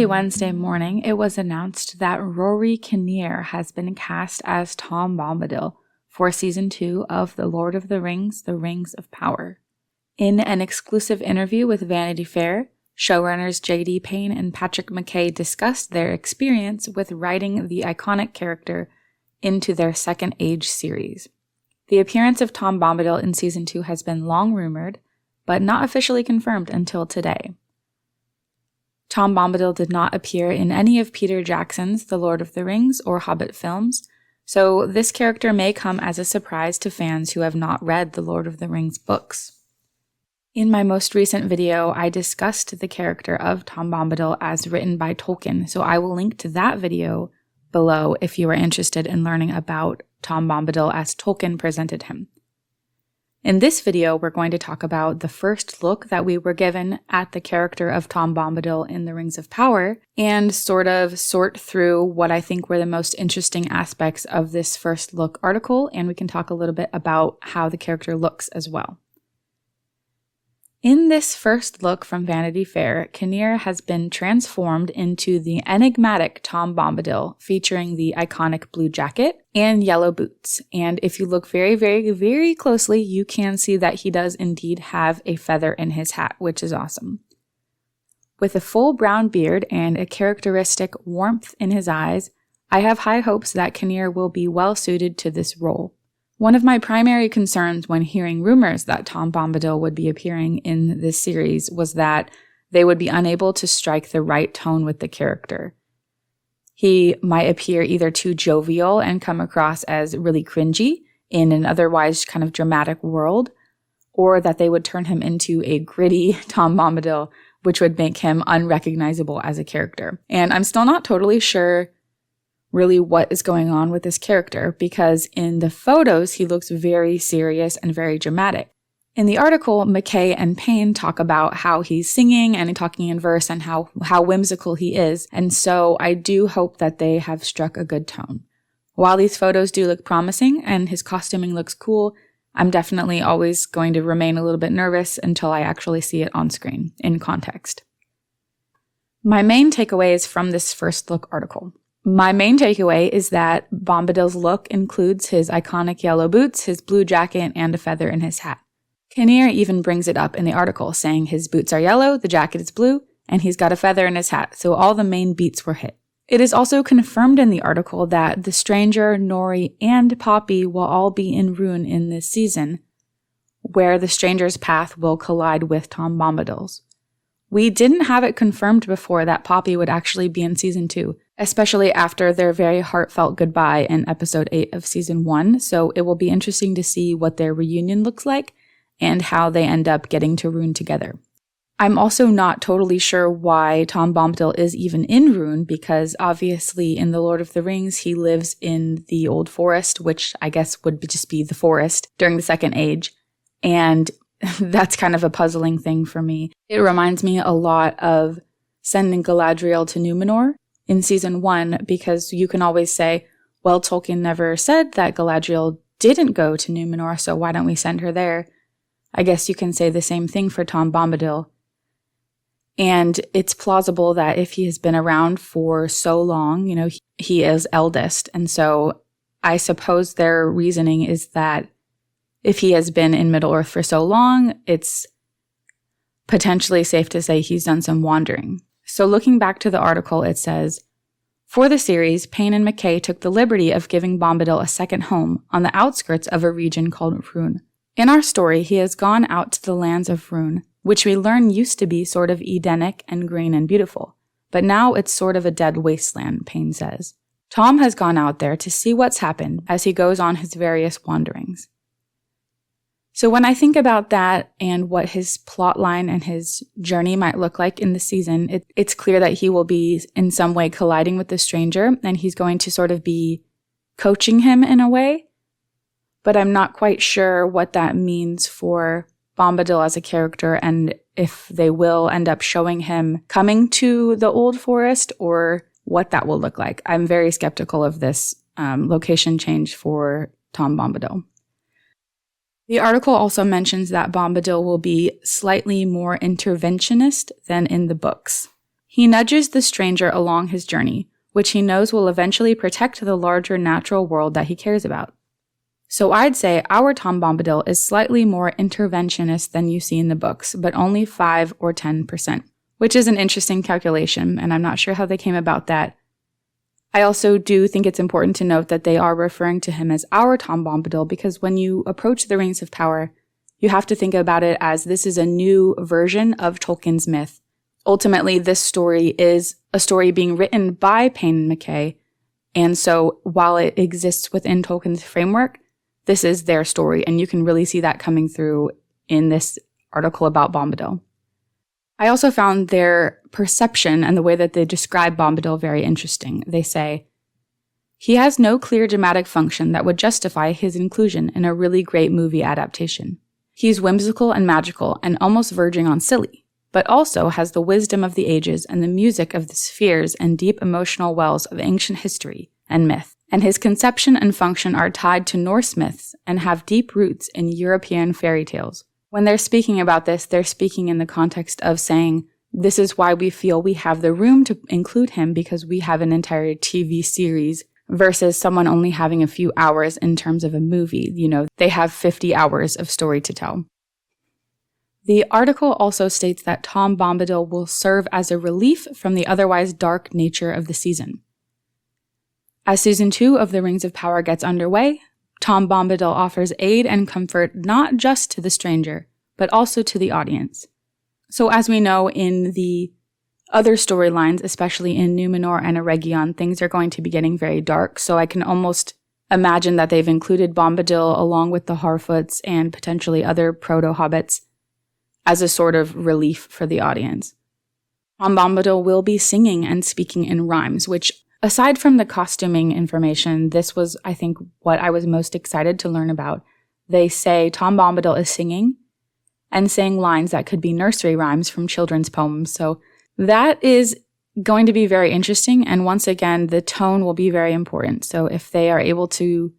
Early Wednesday morning, it was announced that Rory Kinnear has been cast as Tom Bombadil for Season 2 of The Lord of the Rings, The Rings of Power. In an exclusive interview with Vanity Fair, showrunners J.D. Payne and Patrick McKay discussed their experience with writing the iconic character into their Second Age series. The appearance of Tom Bombadil in Season 2 has been long rumored, but not officially confirmed until today. Tom Bombadil did not appear in any of Peter Jackson's The Lord of the Rings or Hobbit films, so this character may come as a surprise to fans who have not read the Lord of the Rings books. In my most recent video, I discussed the character of Tom Bombadil as written by Tolkien, so I will link to that video below if you are interested in learning about Tom Bombadil as Tolkien presented him. In this video, we're going to talk about the first look that we were given at the character of Tom Bombadil in The Rings of Power and sort through what I think were the most interesting aspects of this first look article, and we can talk a little bit about how the character looks as well. In this first look from Vanity Fair, Kinnear has been transformed into the enigmatic Tom Bombadil, featuring the iconic blue jacket and yellow boots. And if you look very, very, very closely, you can see that he does indeed have a feather in his hat, which is awesome. With a full brown beard and a characteristic warmth in his eyes, I have high hopes that Kinnear will be well suited to this role. One of my primary concerns when hearing rumors that Tom Bombadil would be appearing in this series was that they would be unable to strike the right tone with the character. He might appear either too jovial and come across as really cringy in an otherwise kind of dramatic world, or that they would turn him into a gritty Tom Bombadil, which would make him unrecognizable as a character. And I'm still not totally sure really what is going on with this character, because in the photos, he looks very serious and very dramatic. In the article, McKay and Payne talk about how he's singing and talking in verse and how whimsical he is, and so I do hope that they have struck a good tone. While these photos do look promising and his costuming looks cool, I'm definitely always going to remain a little bit nervous until I actually see it on screen, in context. My main takeaways from this first look article. My main takeaway is that Bombadil's look includes his iconic yellow boots, his blue jacket, and a feather in his hat. Kinnear even brings it up in the article, saying his boots are yellow, the jacket is blue, and he's got a feather in his hat, so all the main beats were hit. It is also confirmed in the article that the Stranger, Nori, and Poppy will all be in Rhûn in this season, where the Stranger's path will collide with Tom Bombadil's. We didn't have it confirmed before that Poppy would actually be in Season 2, especially after their very heartfelt goodbye in Episode 8 of Season 1, so it will be interesting to see what their reunion looks like and how they end up getting to Rhûn together. I'm also not totally sure why Tom Bombadil is even in Rhûn, because obviously in The Lord of the Rings he lives in the Old Forest, which I guess would just be the forest during the Second Age, and that's kind of a puzzling thing for me. It reminds me a lot of sending Galadriel to Númenor in Season 1, because you can always say, well, Tolkien never said that Galadriel didn't go to Númenor, so why don't we send her there? I guess you can say the same thing for Tom Bombadil. And it's plausible that if he has been around for so long, he is eldest. And so I suppose their reasoning is that if he has been in Middle-earth for so long, it's potentially safe to say he's done some wandering. So looking back to the article, it says, for the series, Payne and McKay took the liberty of giving Bombadil a second home on the outskirts of a region called Rhûn. In our story, he has gone out to the lands of Rhûn, which we learn used to be sort of Edenic and green and beautiful. But now it's sort of a dead wasteland, Payne says. Tom has gone out there to see what's happened as he goes on his various wanderings. So when I think about that and what his plotline and his journey might look like in the season, it's clear that he will be in some way colliding with the Stranger, and he's going to sort of be coaching him in a way. But I'm not quite sure what that means for Bombadil as a character, and if they will end up showing him coming to the Old Forest or what that will look like. I'm very skeptical of this location change for Tom Bombadil. The article also mentions that Bombadil will be slightly more interventionist than in the books. He nudges the stranger along his journey, which he knows will eventually protect the larger natural world that he cares about. So I'd say our Tom Bombadil is slightly more interventionist than you see in the books, but only 5 or 10%, which is an interesting calculation, and I'm not sure how they came about that. I also do think it's important to note that they are referring to him as our Tom Bombadil because when you approach the Rings of Power, you have to think about it as this is a new version of Tolkien's myth. Ultimately, this story is a story being written by Payne and McKay, and so while it exists within Tolkien's framework, this is their story, and you can really see that coming through in this article about Bombadil. I also found their perception and the way that they describe Bombadil very interesting. They say, he has no clear dramatic function that would justify his inclusion in a really great movie adaptation. He's whimsical and magical and almost verging on silly, but also has the wisdom of the ages and the music of the spheres and deep emotional wells of ancient history and myth. And his conception and function are tied to Norse myths and have deep roots in European fairy tales. When they're speaking about this, they're speaking in the context of saying, this is why we feel we have the room to include him because we have an entire TV series versus someone only having a few hours in terms of a movie. You know, they have 50 hours of story to tell. The article also states that Tom Bombadil will serve as a relief from the otherwise dark nature of the season. As Season 2 of The Rings of Power gets underway, Tom Bombadil offers aid and comfort not just to the stranger, but also to the audience. So as we know in the other storylines, especially in Númenor and Eregion, things are going to be getting very dark, so I can almost imagine that they've included Bombadil along with the Harfoots and potentially other proto-hobbits as a sort of relief for the audience. Tom Bombadil will be singing and speaking in rhymes, which, aside from the costuming information, this was, I think, what I was most excited to learn about. They say Tom Bombadil is singing and saying lines that could be nursery rhymes from children's poems. So that is going to be very interesting. And once again, the tone will be very important. So if they are able to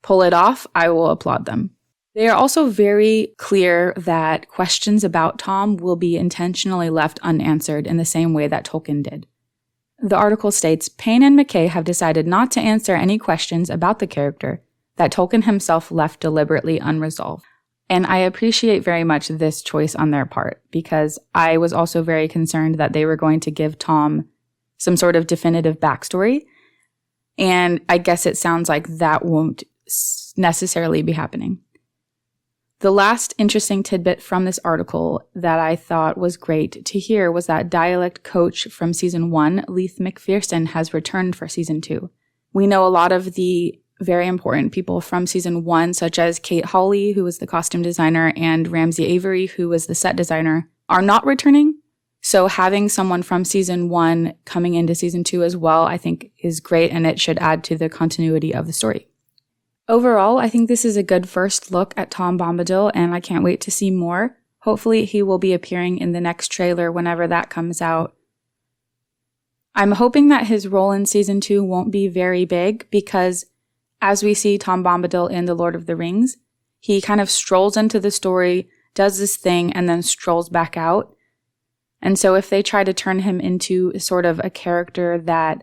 pull it off, I will applaud them. They are also very clear that questions about Tom will be intentionally left unanswered in the same way that Tolkien did. The article states, Payne and McKay have decided not to answer any questions about the character that Tolkien himself left deliberately unresolved. And I appreciate very much this choice on their part, because I was also very concerned that they were going to give Tom some sort of definitive backstory. And I guess it sounds like that won't necessarily be happening. The last interesting tidbit from this article that I thought was great to hear was that dialect coach from Season 1, Leith McPherson, has returned for Season 2. We know a lot of the very important people from Season 1, such as Kate Hawley, who was the costume designer, and Ramsey Avery, who was the set designer, are not returning. So having someone from Season 1 coming into Season 2 as well, I think is great, and it should add to the continuity of the story. Overall, I think this is a good first look at Tom Bombadil, and I can't wait to see more. Hopefully he will be appearing in the next trailer whenever that comes out. I'm hoping that his role in Season 2 won't be very big, because as we see Tom Bombadil in The Lord of the Rings, he kind of strolls into the story, does this thing, and then strolls back out. And so if they try to turn him into sort of a character that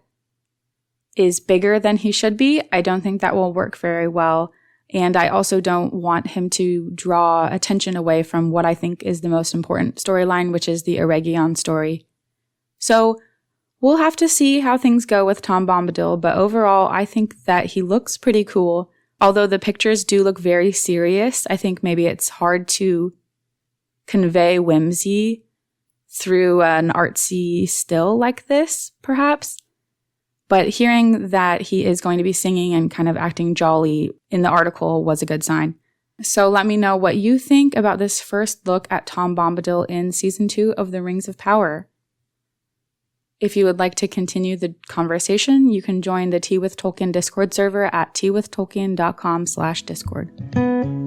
is bigger than he should be, I don't think that will work very well. And I also don't want him to draw attention away from what I think is the most important storyline, which is the Eregion story. So we'll have to see how things go with Tom Bombadil, but overall, I think that he looks pretty cool. Although the pictures do look very serious, I think maybe it's hard to convey whimsy through an artsy still like this, perhaps. But hearing that he is going to be singing and kind of acting jolly in the article was a good sign. So let me know what you think about this first look at Tom Bombadil in Season 2 of The Rings of Power. If you would like to continue the conversation, you can join the Tea with Tolkien Discord server at teawithtolkien.com/Discord.